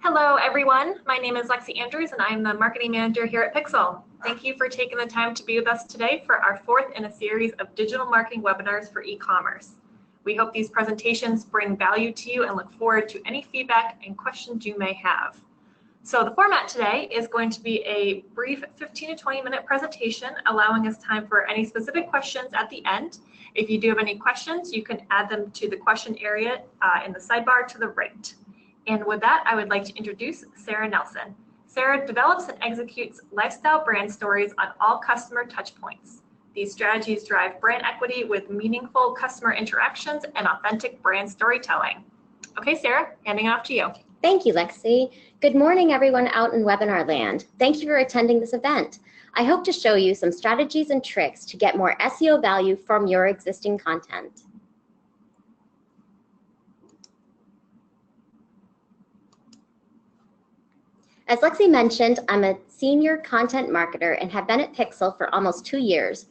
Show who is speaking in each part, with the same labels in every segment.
Speaker 1: Hello, everyone. My name is Lexi Andrews, and I'm the marketing manager here at Pixel. Thank you for taking the time to be with us today for our fourth in a series of digital marketing webinars for e-commerce. We hope these presentations bring value to you and look forward to any feedback and questions you may have. So the format today is going to be a brief 15 to 20 minute presentation, allowing us time for any specific questions at the end. If you do have any questions, you can add them to the question area in the sidebar to the right. And with that, I would like to introduce Sarah Nelson. Sarah develops and executes lifestyle brand stories on all customer touchpoints. These strategies drive brand equity with meaningful customer interactions and authentic brand storytelling. Okay, Sarah, handing it off to you.
Speaker 2: Thank you, Lexi. Good morning, everyone out in webinar land. Thank you for attending this event. I hope to show you some strategies and tricks to get more SEO value from your existing content. As Lexi mentioned, I'm a senior content marketer and have been at Pixel for almost 2 years.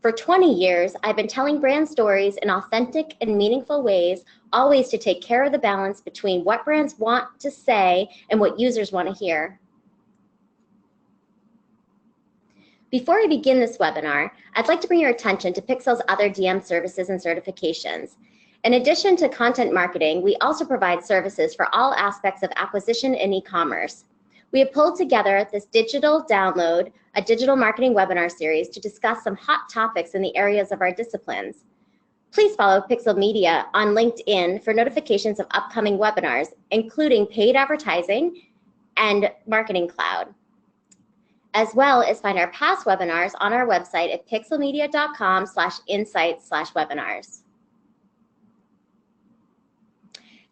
Speaker 2: For 20 years, I've been telling brand stories in authentic and meaningful ways, always to take care of the balance between what brands want to say and what users want to hear. Before I begin this webinar, I'd like to bring your attention to Pixel's other DM services and certifications. In addition to content marketing, we also provide services for all aspects of acquisition and e-commerce. We have pulled together this digital download, a digital marketing webinar series to discuss some hot topics in the areas of our disciplines. Please follow PixelMEDIA on LinkedIn for notifications of upcoming webinars, including paid advertising and Marketing Cloud, as well as find our past webinars on our website at pixelmedia.com/insights/webinars.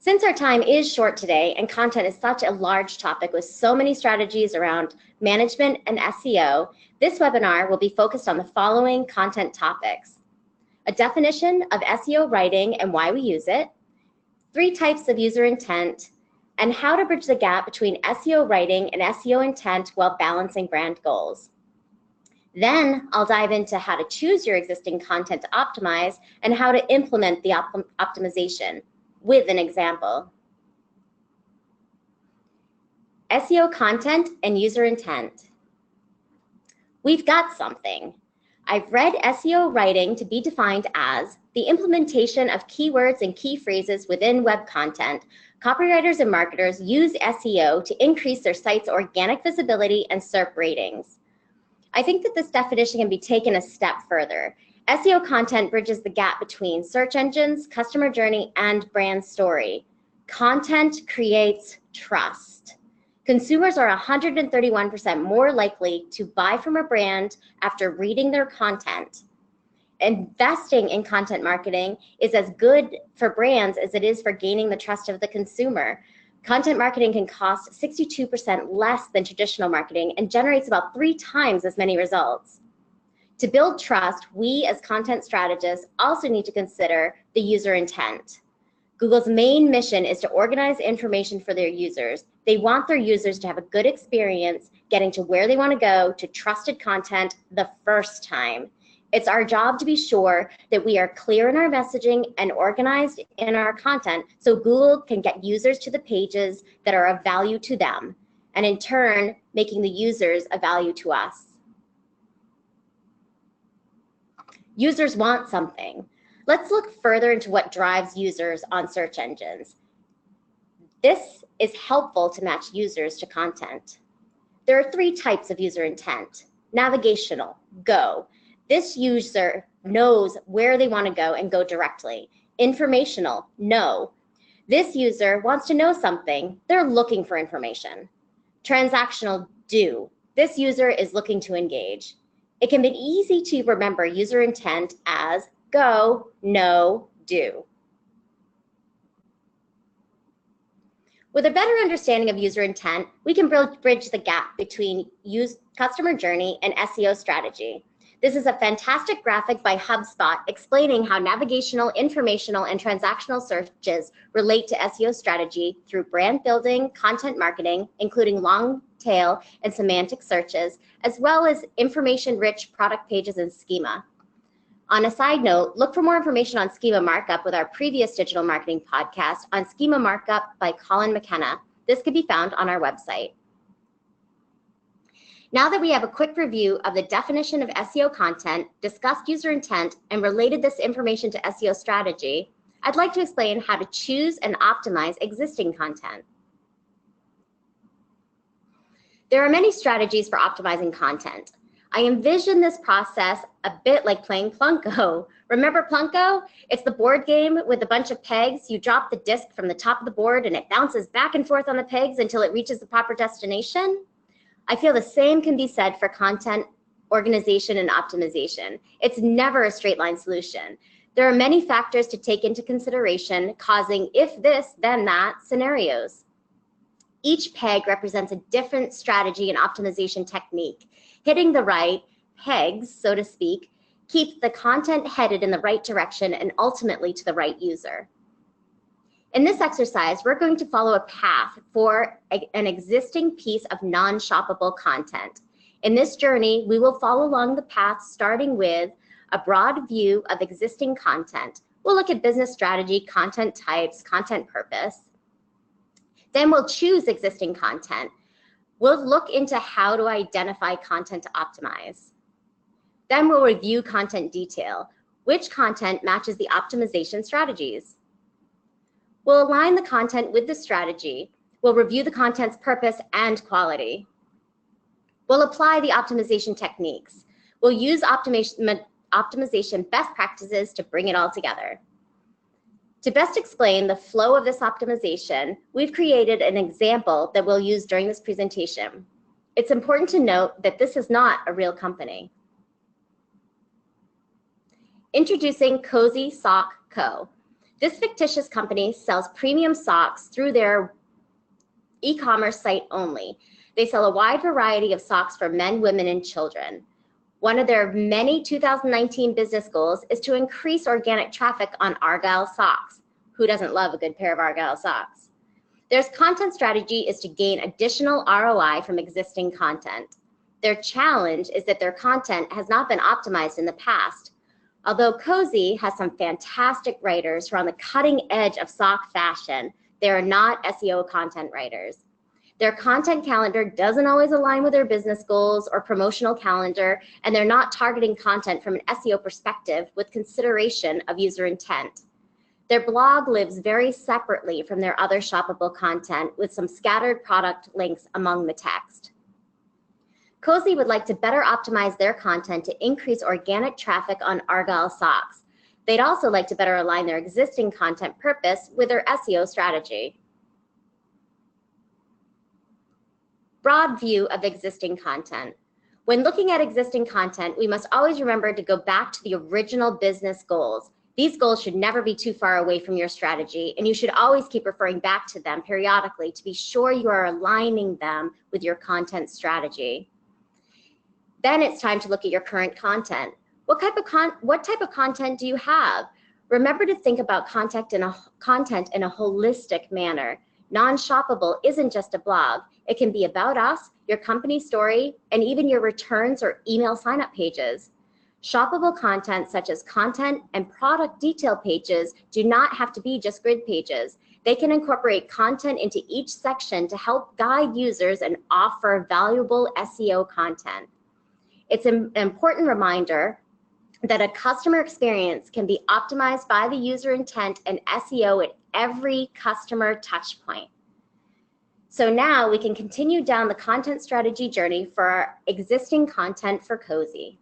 Speaker 2: Since our time is short today and content is such a large topic with so many strategies around management and SEO, this webinar will be focused on the following content topics: a definition of SEO writing and why we use it, 3 types of user intent, and how to bridge the gap between SEO writing and SEO intent while balancing brand goals. Then I'll dive into how to choose your existing content to optimize and how to implement the optimization with an example. SEO content and user intent. We've got something. I've read SEO writing to be defined as the implementation of keywords and key phrases within web content. Copywriters and marketers use SEO to increase their site's organic visibility and SERP ratings. I think that this definition can be taken a step further. SEO content bridges the gap between search engines, customer journey, and brand story. Content creates trust. Consumers are 131% more likely to buy from a brand after reading their content. Investing in content marketing is as good for brands as it is for gaining the trust of the consumer. Content marketing can cost 62% less than traditional marketing and generates about 3 times as many results. To build trust, we as content strategists also need to consider the user intent. Google's main mission is to organize information for their users. They want their users to have a good experience getting to where they want to go to trusted content the first time. It's our job to be sure that we are clear in our messaging and organized in our content so Google can get users to the pages that are of value to them, and in turn, making the users of value to us. Users want something. Let's look further into what drives users on search engines. This is helpful to match users to content. There are 3 types of user intent. Navigational, go. This user knows where they want to go and go directly. Informational, know. This user wants to know something. They're looking for information. Transactional, do. This user is looking to engage. It can be easy to remember user intent as go, know, do. With a better understanding of user intent, we can bridge the gap between customer journey and SEO strategy. This is a fantastic graphic by HubSpot explaining how navigational, informational, and transactional searches relate to SEO strategy through brand building, content marketing, including long tail and semantic searches, as well as information-rich product pages and schema. On a side note, look for more information on schema markup with our previous digital marketing podcast on schema markup by Colin McKenna. This can be found on our website. Now that we have a quick review of the definition of SEO content, discussed user intent, and related this information to SEO strategy, I'd like to explain how to choose and optimize existing content. There are many strategies for optimizing content. I envision this process a bit like playing Plunko. Remember Plunko? It's the board game with a bunch of pegs. You drop the disc from the top of the board and it bounces back and forth on the pegs until it reaches the proper destination. I feel the same can be said for content organization and optimization. It's never a straight line solution. There are many factors to take into consideration, causing if this, then that scenarios. Each peg represents a different strategy and optimization technique. Hitting the right pegs, so to speak, keeps the content headed in the right direction and ultimately to the right user. In this exercise, we're going to follow a path for an existing piece of non-shoppable content. In this journey, we will follow along the path starting with a broad view of existing content. We'll look at business strategy, content types, content purpose. Then we'll choose existing content. We'll look into how to identify content to optimize. Then we'll review content detail. Which content matches the optimization strategies? We'll align the content with the strategy. We'll review the content's purpose and quality. We'll apply the optimization techniques. We'll use optimization best practices to bring it all together. To best explain the flow of this optimization, we've created an example that we'll use during this presentation. It's important to note that this is not a real company. Introducing Cozy Sock Co. This fictitious company sells premium socks through their e-commerce site only. They sell a wide variety of socks for men, women, and children. One of their many 2019 business goals is to increase organic traffic on Argyle socks. Who doesn't love a good pair of Argyle socks? Their content strategy is to gain additional ROI from existing content. Their challenge is that their content has not been optimized in the past. Although Cozy has some fantastic writers who are on the cutting edge of sock fashion, they are not SEO content writers. Their content calendar doesn't always align with their business goals or promotional calendar, and they're not targeting content from an SEO perspective with consideration of user intent. Their blog lives very separately from their other shoppable content with some scattered product links among the text. Cozy would like to better optimize their content to increase organic traffic on Argyle socks. They'd also like to better align their existing content purpose with their SEO strategy. Broad view of existing content. When looking at existing content, we must always remember to go back to the original business goals. These goals should never be too far away from your strategy, and you should always keep referring back to them periodically to be sure you are aligning them with your content strategy. Then it's time to look at your current content. What type of content do you have? Remember to think about content in a holistic manner. Non-shoppable isn't just a blog. It can be about us, your company story, and even your returns or email sign-up pages. Shoppable content such as content and product detail pages do not have to be just grid pages. They can incorporate content into each section to help guide users and offer valuable SEO content. It's an important reminder that a customer experience can be optimized by the user intent and SEO at every customer touch point. So now we can continue down the content strategy journey for our existing content for Cozy.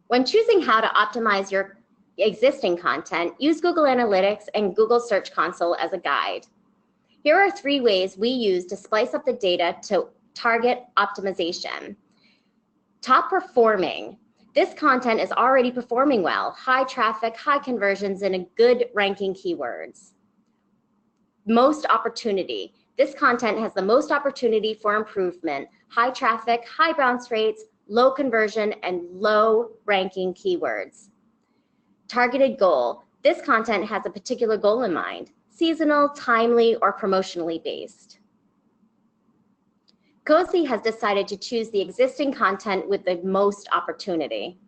Speaker 2: When choosing how to optimize your existing content, use Google Analytics and Google Search Console as a guide. Here are 3 ways we use to splice up the data to target optimization. Top performing. This content is already performing well. High traffic, high conversions, and a good ranking keywords. Most opportunity. This content has the most opportunity for improvement. High traffic, high bounce rates, low conversion, and low ranking keywords. Targeted goal. This content has a particular goal in mind. Seasonal, timely, or promotionally based. Cozy has decided to choose the existing content with the most opportunity.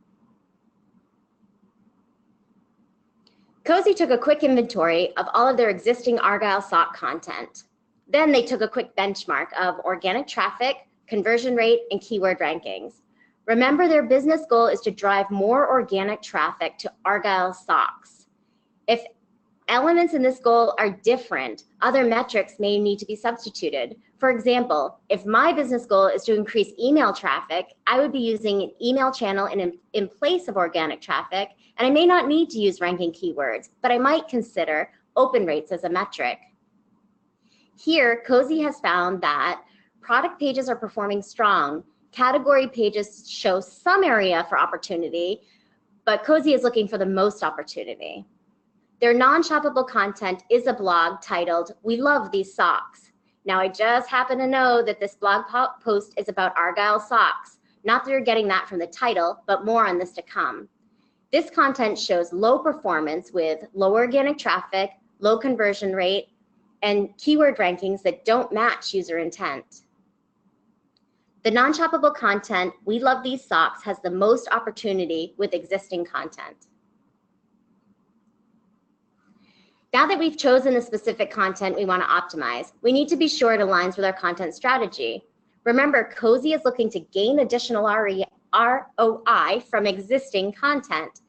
Speaker 2: Cozy took a quick inventory of all of their existing Argyle sock content. Then they took a quick benchmark of organic traffic, conversion rate, and keyword rankings. Remember, their business goal is to drive more organic traffic to Argyle socks. If elements in this goal are different, other metrics may need to be substituted. For example, if my business goal is to increase email traffic, I would be using an email channel in place of organic traffic, and I may not need to use ranking keywords, but I might consider open rates as a metric. Here, Cozy has found that product pages are performing strong. Category pages show some area for opportunity, but Cozy is looking for the most opportunity. Their non-shoppable content is a blog titled, "We Love These Socks." Now, I just happen to know that this blog post is about Argyle socks. Not that you're getting that from the title, but more on this to come. This content shows low performance with low organic traffic, low conversion rate, and keyword rankings that don't match user intent. The non-shoppable content, "We Love These Socks," has the most opportunity with existing content. Now that we've chosen the specific content we want to optimize, we need to be sure it aligns with our content strategy. Remember, Cozy is looking to gain additional ROI from existing content.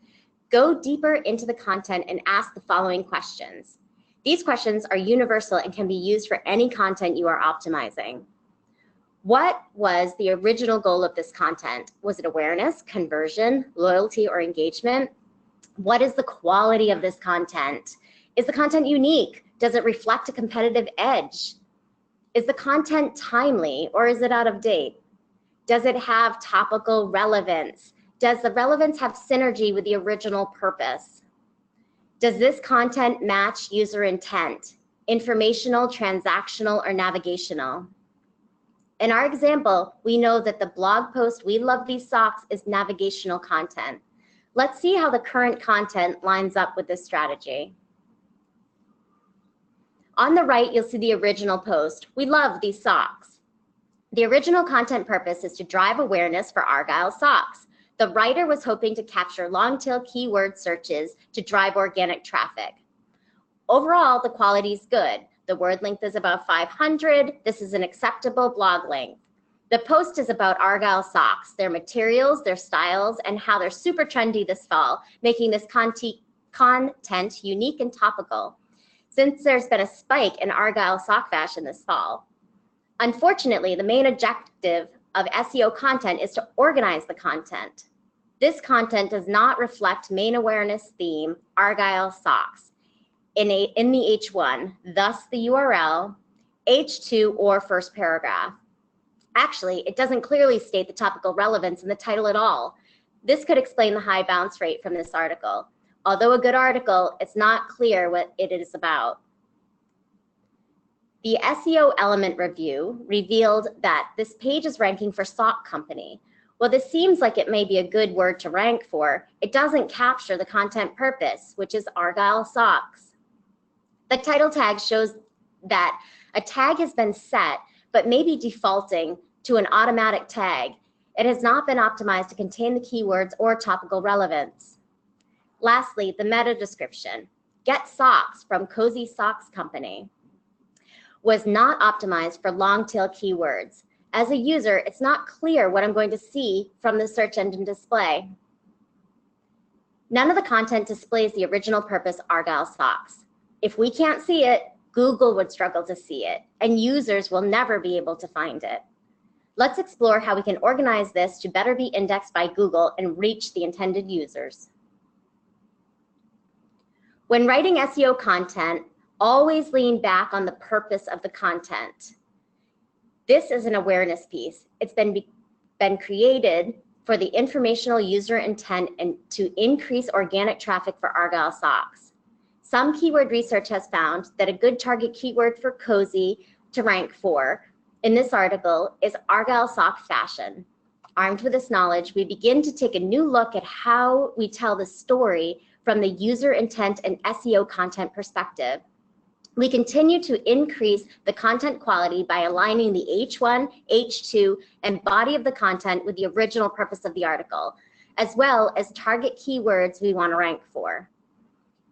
Speaker 2: Go deeper into the content and ask the following questions. These questions are universal and can be used for any content you are optimizing. What was the original goal of this content? Was it awareness, conversion, loyalty, or engagement? What is the quality of this content? Is the content unique? Does it reflect a competitive edge? Is the content timely or is it out of date? Does it have topical relevance? Does the relevance have synergy with the original purpose? Does this content match user intent? Informational, transactional, or navigational? In our example, we know that the blog post, "We Love These Socks," is navigational content. Let's see how the current content lines up with this strategy. On the right, you'll see the original post, "We Love These Socks." The original content purpose is to drive awareness for Argyle socks. The writer was hoping to capture long-tail keyword searches to drive organic traffic. Overall, the quality is good. The word length is about 500. This is an acceptable blog length. The post is about Argyle socks, their materials, their styles, and how they're super trendy this fall, making this content unique and topical, since there's been a spike in Argyle sock fashion this fall. Unfortunately, the main objective of SEO content is to organize the content. This content does not reflect main awareness theme, Argyle socks, in the H1, thus the URL, H2, or first paragraph. Actually, it doesn't clearly state the topical relevance in the title at all. This could explain the high bounce rate from this article. Although a good article, it's not clear what it is about. The SEO element review revealed that this page is ranking for sock company. While this seems like it may be a good word to rank for, it doesn't capture the content purpose, which is Argyle socks. The title tag shows that a tag has been set, but may be defaulting to an automatic tag. It has not been optimized to contain the keywords or topical relevance. Lastly, the meta description, "Get socks from Cozy Socks Company," was not optimized for long tail keywords. As a user, it's not clear what I'm going to see from the search engine display. None of the content displays the original purpose, Argyle socks. If we can't see it, Google would struggle to see it, and users will never be able to find it. Let's explore how we can organize this to better be indexed by Google and reach the intended users. When writing SEO content, always lean back on the purpose of the content. This is an awareness piece. It's been created for the informational user intent and to increase organic traffic for Argyle socks. Some keyword research has found that a good target keyword for Cozy to rank for in this article is Argyle sock fashion. Armed with this knowledge, we begin to take a new look at how we tell the story from the user intent and SEO content perspective. We continue to increase the content quality by aligning the H1, H2, and body of the content with the original purpose of the article, as well as target keywords we want to rank for.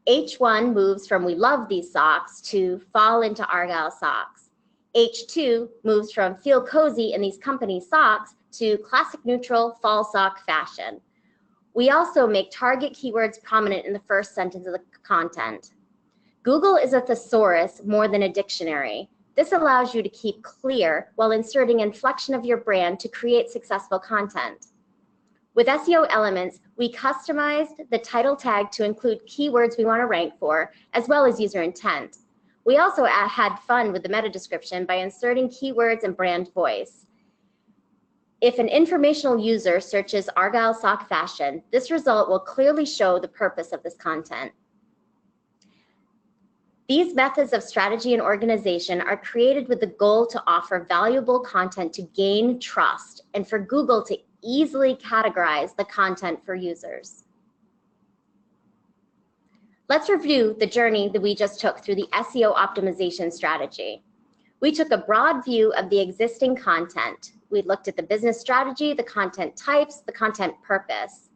Speaker 2: H1 moves from we love these socks to fall into Argyle socks. H2 moves from feel cozy in these company socks to classic neutral fall sock fashion. We also make target keywords prominent in the first sentence of the content. Google is a thesaurus more than a dictionary. This allows you to keep clear while inserting inflection of your brand to create successful content. With SEO Elements, we customized the title tag to include keywords we want to rank for, as well as user intent. We also had fun with the meta description by inserting keywords and brand voice. If an informational user searches Argyle sock fashion, this result will clearly show the purpose of this content. These methods of strategy and organization are created with the goal to offer valuable content to gain trust and for Google to easily categorize the content for users. Let's review the journey that we just took through the SEO optimization strategy. We took a broad view of the existing content. We looked at the business strategy, the content types, the content purpose.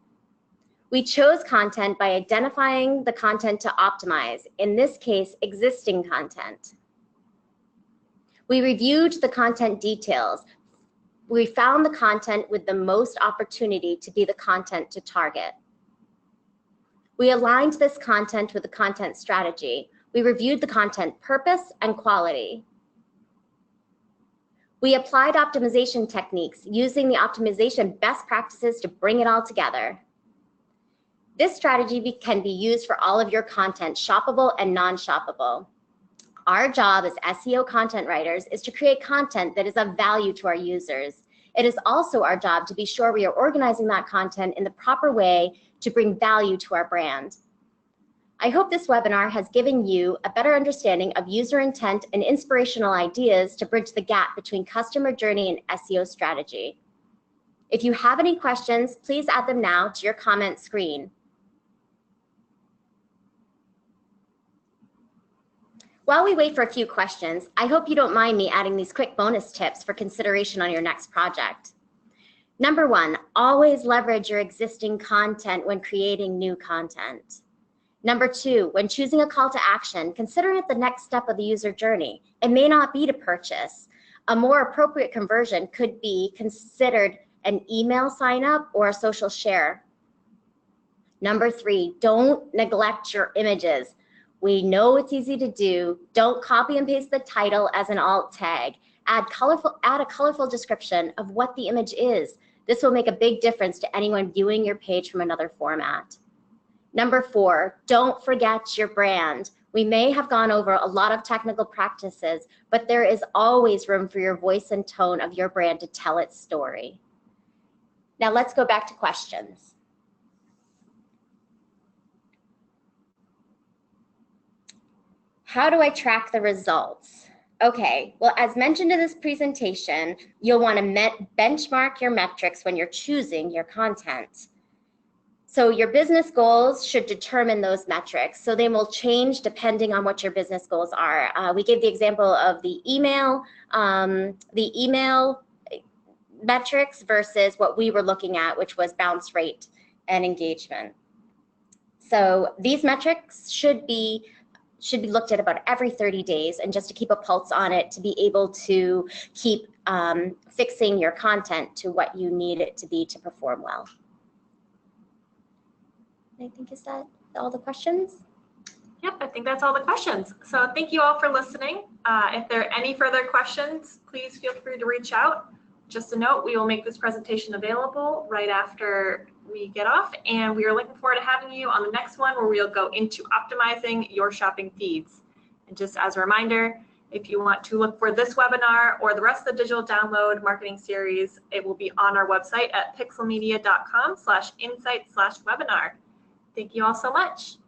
Speaker 2: We chose content by identifying the content to optimize, in this case, existing content. We reviewed the content details. We found the content with the most opportunity to be the content to target. We aligned this content with the content strategy. We reviewed the content purpose and quality. We applied optimization techniques using the optimization best practices to bring it all together. This strategy can be used for all of your content, shoppable and non-shoppable. Our job as SEO content writers is to create content that is of value to our users. It is also our job to be sure we are organizing that content in the proper way to bring value to our brand. I hope this webinar has given you a better understanding of user intent and inspirational ideas to bridge the gap between customer journey and SEO strategy. If you have any questions, please add them now to your comment screen. While we wait for a few questions, I hope you don't mind me adding these quick bonus tips for consideration on your next project. Number one, always leverage your existing content when creating new content. Number two, when choosing a call to action, consider it the next step of the user journey. It may not be to purchase. A more appropriate conversion could be considered an email sign up or a social share. Number three, don't neglect your images. We know it's easy to do. Don't copy and paste the title as an alt tag. Add a colorful description of what the image is. This will make a big difference to anyone viewing your page from another format. Number four, don't forget your brand. We may have gone over a lot of technical practices, but there is always room for your voice and tone of your brand to tell its story. Now let's go back to questions. How do I track the results? Okay, well, as mentioned in this presentation, you'll want to benchmark your metrics when you're choosing your content. So your business goals should determine those metrics. So they will change depending on what your business goals are. We gave the example of the email metrics versus what we were looking at, which was bounce rate and engagement. So these metrics should be looked at about every 30 days, and just to keep a pulse on it, to be able to keep fixing your content to what you need it to be to perform well. I think, is that all the questions?
Speaker 1: Yep, I think that's all the questions. So thank you all for listening. If there are any further questions, please feel free to reach out. Just a note, we will make this presentation available right after we get off, and we are looking forward to having you on the next one where we'll go into optimizing your shopping feeds. And just as a reminder, if you want to look for this webinar or the rest of the digital download marketing series, it will be on our website at pixelmedia.com/insight/webinar. Thank you all so much.